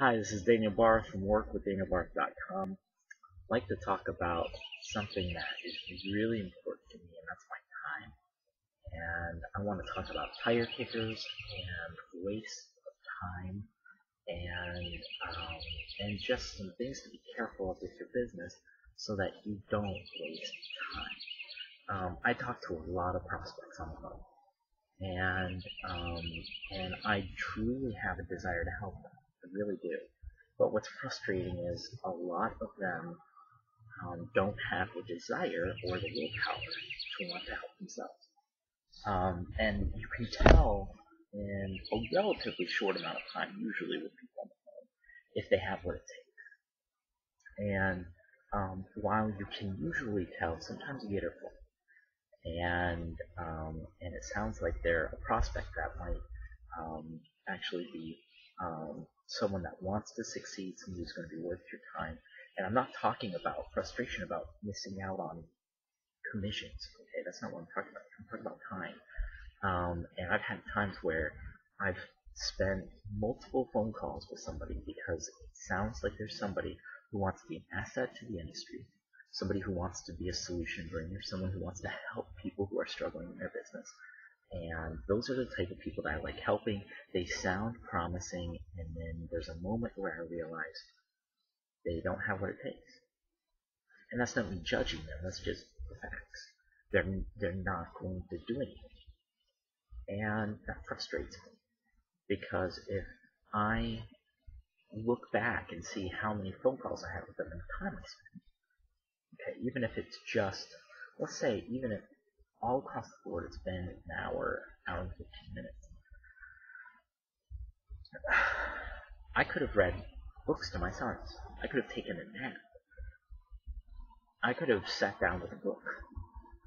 Hi, this is Daniel Barth from workwithdanielbarth.com. I'd like to talk about something that is really important to me, and that's my time. And I want to talk about tire kickers and waste of time and just some things to be careful of with your business so that you don't waste time. I talk to a lot of prospects on the phone, and I truly have a desire to help them. I really do. But what's frustrating is a lot of them don't have the desire or the willpower to want to help themselves. And you can tell in a relatively short amount of time, usually with people on the phone, if they have what it takes. And while you can usually tell, sometimes you get it wrong. And it sounds like they're a prospect that might actually be someone that wants to succeed, someone who's going to be worth your time. And I'm not talking about frustration about missing out on commissions. Okay, that's not what I'm talking about. I'm talking about time. And I've had times where I've spent multiple phone calls with somebody because it sounds like there's somebody who wants to be an asset to the industry, somebody who wants to be a solution bringer, someone who wants to help people who are struggling in their business. And those are the type of people that I like helping. They sound promising, and then there's a moment where I realize they don't have what it takes. And that's not me judging them, that's just the facts. They're not going to do anything. And that frustrates me, because if I look back and see how many phone calls I have with them and the time I spend, okay, even if it's just, let's say, even if all across the board it's been an hour and 15 minutes, I could have read books to my sons. I could have taken a nap. I could have sat down with a book.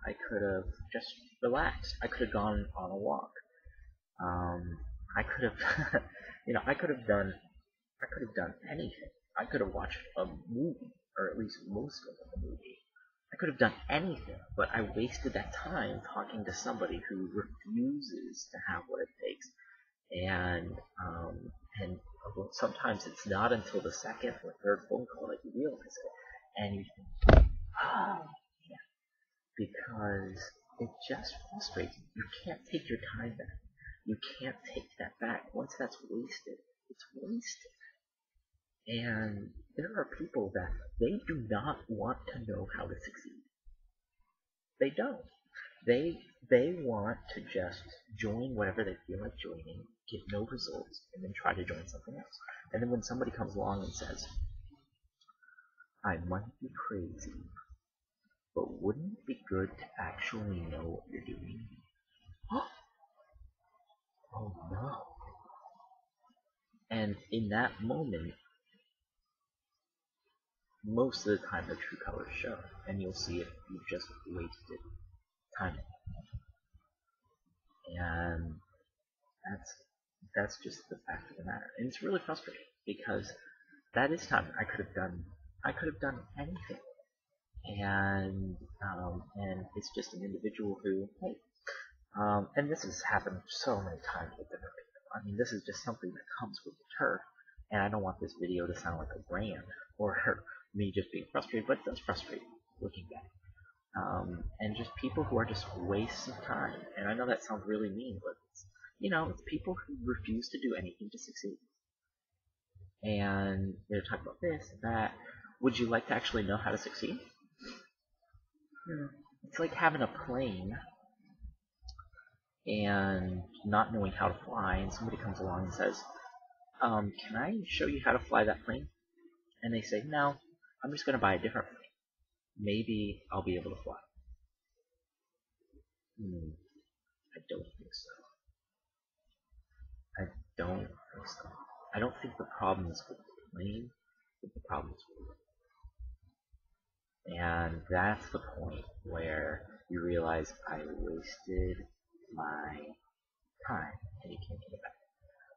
I could have just relaxed. I could have gone on a walk. I could have, I could have done anything. I could have watched a movie, or at least most of the movie. I could have done anything, but I wasted that time talking to somebody who refuses to have what it takes. And sometimes it's not until the second or third phone call that you realize it, and you think, oh, yeah, because it just frustrates you. You can't take your time back. You can't take that back. Once that's wasted, it's wasted. And there are people that they do not want to know how to succeed. They don't. They want to just join whatever they feel like joining, get no results, and then try to join something else. And then when somebody comes along and says, I might be crazy, but wouldn't it be good to actually know what you're doing? Oh no. And in that moment, most of the time the true colors show, and you'll see if you've just wasted time. And that's just the fact of the matter. And it's really frustrating, because that is time I could have done anything. And it's just an individual who, hey, and this has happened so many times with different people. I mean, this is just something that comes with the turf, and I don't want this video to sound like a brand or me just being frustrated, but it does frustrate me looking back. And just people who are just wastes of time. And I know that sounds really mean, but it's people who refuse to do anything to succeed. And they're talking about this, that. Would you like to actually know how to succeed? It's like having a plane and not knowing how to fly, and somebody comes along and says, can I show you how to fly that plane? And they say, no, I'm just going to buy a different plane. Maybe I'll be able to fly. I don't think so. I don't think the problem is with the plane, but the problem is with it. And that's the point where you realize I wasted my time, and you can't get it back.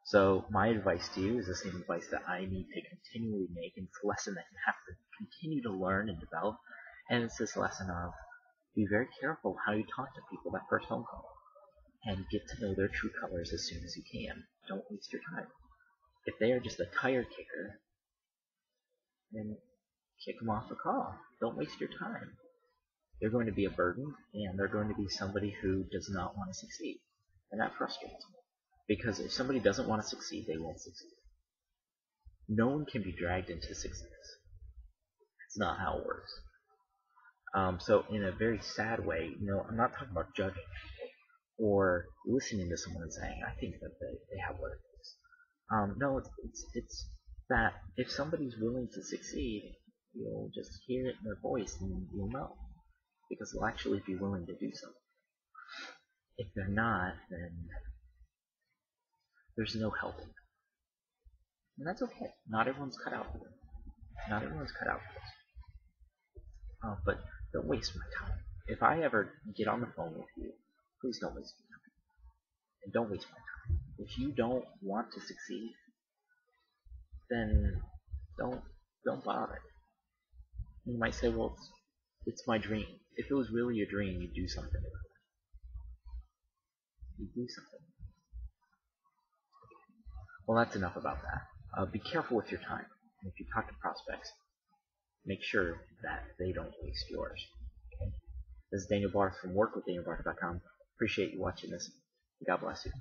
So my advice to you is the same advice that I need to continually make, and it's a lesson that you have to continue to learn and develop. And it's this lesson of be very careful how you talk to people that first phone call, and get to know their true colors as soon as you can. Don't waste your time. If they are just a tire kicker, then kick them off the call. Don't waste your time. They're going to be a burden, and they're going to be somebody who does not want to succeed. And that frustrates me. Because if somebody doesn't want to succeed, they won't succeed. No one can be dragged into success. It's not how it works. So in a very sad way, I'm not talking about judging or listening to someone and saying, I think that they have what it is. No, it's that if somebody's willing to succeed, you'll just hear it in their voice and you'll know. Because they'll actually be willing to do something. If they're not, then there's no helping them. And that's okay. Not everyone's cut out for it. Not everyone's cut out for this. But don't waste my time. If I ever get on the phone with you, please don't waste my time. And don't waste my time. If you don't want to succeed, then don't bother. You might say, well, it's my dream. If it was really your dream, you'd do something about it. You'd do something. Well, that's enough about that. Be careful with your time. And if you talk to prospects, make sure that they don't waste yours. Okay? This is Daniel Barth from workwithdanielbarth.com. Appreciate you watching this. God bless you.